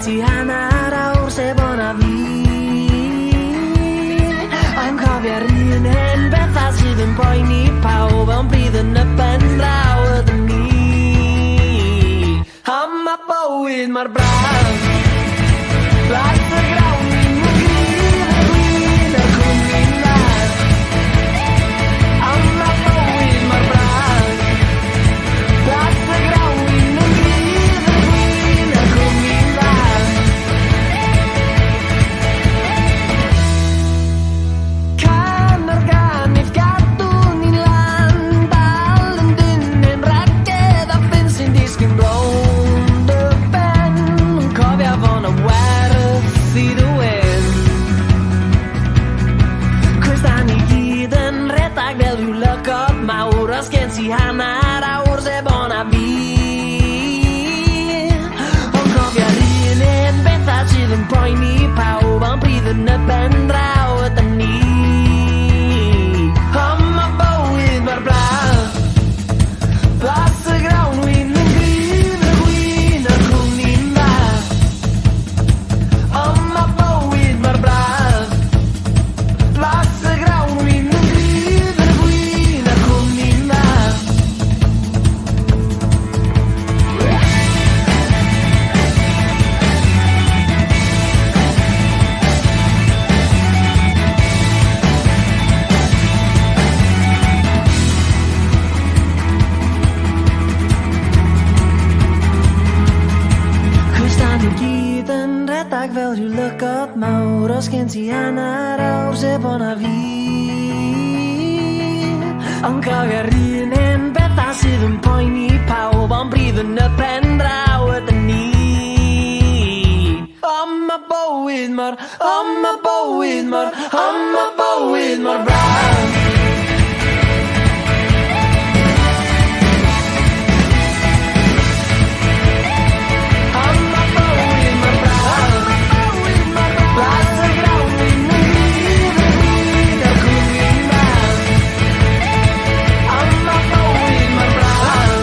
si hannar awr se bona fi. I'm cofio rhywun hen bethau sydd yn poeni pawb ond bydd yn y ben draw ydyn ni. Am y bywyd mor braf, blas y grawn ni'n gryf y gwyn y cwmni'n dda. Am y bywyd mor braf, blas y grawn ni'n gryf y gwyn y cwmni'n dda. Can organif gadw ni'n lan, dal yn dyn yn ragedd a ffyn sy'n disgyn rownd y ben, yn cofio fo'n y werth i ddwyn. Cwrs da ni gyd yn redag fel rhyw lygod mawr, os gen ti hannar awr sef ona fi. Ond cofio rhywun hen bethau sydd yn poeni pawb ond bydd yn y ben draw ydyn ni. Am y bywyd mor braf, blas y grawn wyn yn gryf y gwyn y cwmni'n dda. Am y bywyd mor braf, blas y grawn wyn yn gryf y gwyn y cwmni'n dda. Cwrs da ni gyd yn redag fel rhyw lygod mawr, os gen ti hannar awr sef ona fi. Ond cofio rhywun hen bethau sydd yn poeni pawb ond bryd yn y pen draw ydyn ni. Am y bywyd mor braf. Am y bywyd mor braf, blas y grawn wyn yn gryf y gwyn y cwmni'n dda. Am y bywyd mor braf,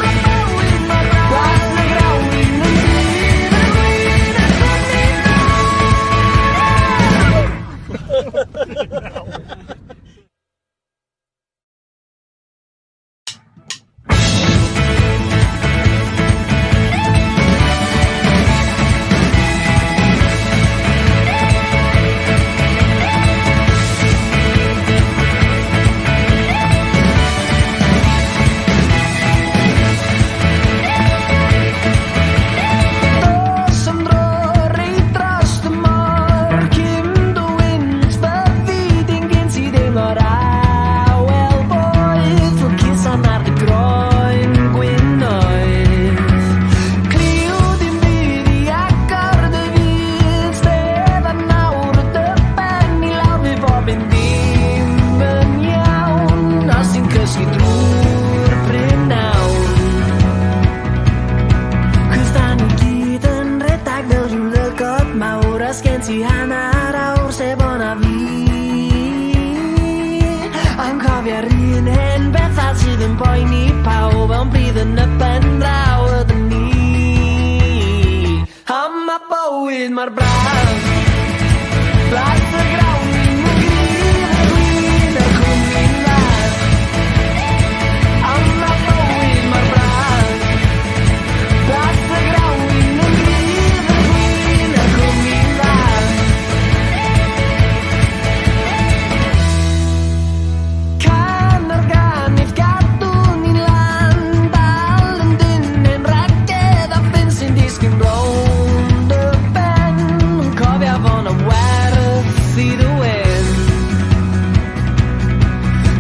blas y grawn wyn yn gryf y gwyn y cwmni'n dda. Dos am dro reit dros y môr, cyn dy wynt fy fyd ein gen ti deimlo'r awel boeth, fy cusan ar dy groen gwynnoedd. Cliw dim byd i agor dy fyd, stedd a nawr y dy ben i lawr fi bob un ddim yn iawn, os ti'n cysgu drwy'r prynawn. Cwrs da ni gyd yn redag fel rhyw lygod mawr, os gen ti hannar awr sef ona fi. I'm cofio rhywun hen bethau sydd yn poeni pawb ond bydd yn y ben draw ydyn ni. Am y bywyd mor braf, blas y grawn wyn yn gryf y gwyn y cwmni'n dda. Am y bywyd mor braf, blas y grawn wyn yn gryf y gwyn y cwmni'n dda. Can organif gadw ni'n lan, dal yn dyn yn ragedd a ffyn sy'n disgyn rownd y ben, yn cofio fo'n y werth i ddwyn.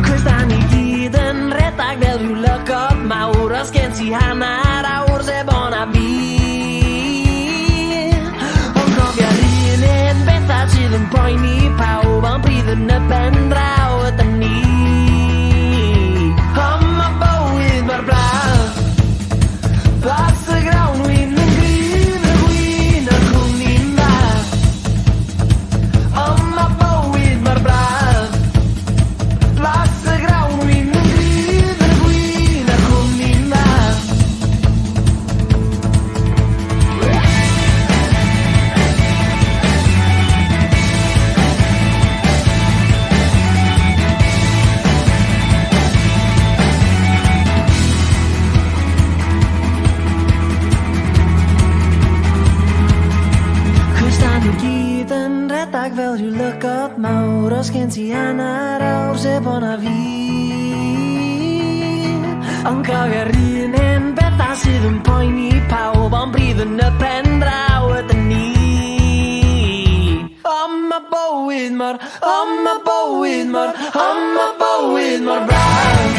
Cwrs da ni gyd yn redag fel rhyw lygod mawr, os gen ti hannar awr sef ona fi. Ond cofio rhywun hen bethau sydd yn poeni pawb ond bydd yn y ben draw ydyn ni. Am y bywyd mor braf, blas y grawn wyn yn gryf y gwyn y cwmni'n dda. Am y bywyd mor braf, blas y grawn wyn yn gryf y gwyn y cwmni'n dda. yw lygod mawr os gen ti hanner awr sef o'na fi. Ond cofio'r un hen bethau sydd yn poeni pawb ond bryd yn y pen draw ydyn ni. Ma bywyd mor braf.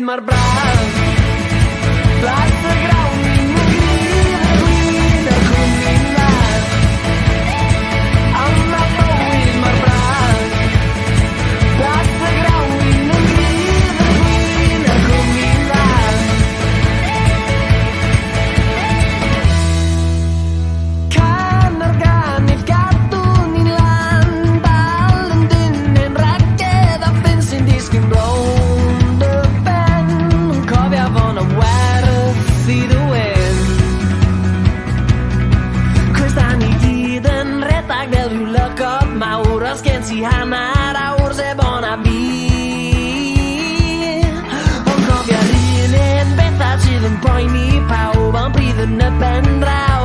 Mor braf. Blas y grawn i'n wir y gwyn y cwmni'n las. Ma bywyd mor braf. Blas y grawn i'n wir y gwyn y cwmni'n las. Can o'r ganif gadw ni'n lan, dal yn dyn yn ragedd a ffyn sy'n disgyn brown. Os gen ti hanner awr sef o'na fi. Ond cofio'r un bethau sydd yn poeni pawb ond bryd yn y pen draw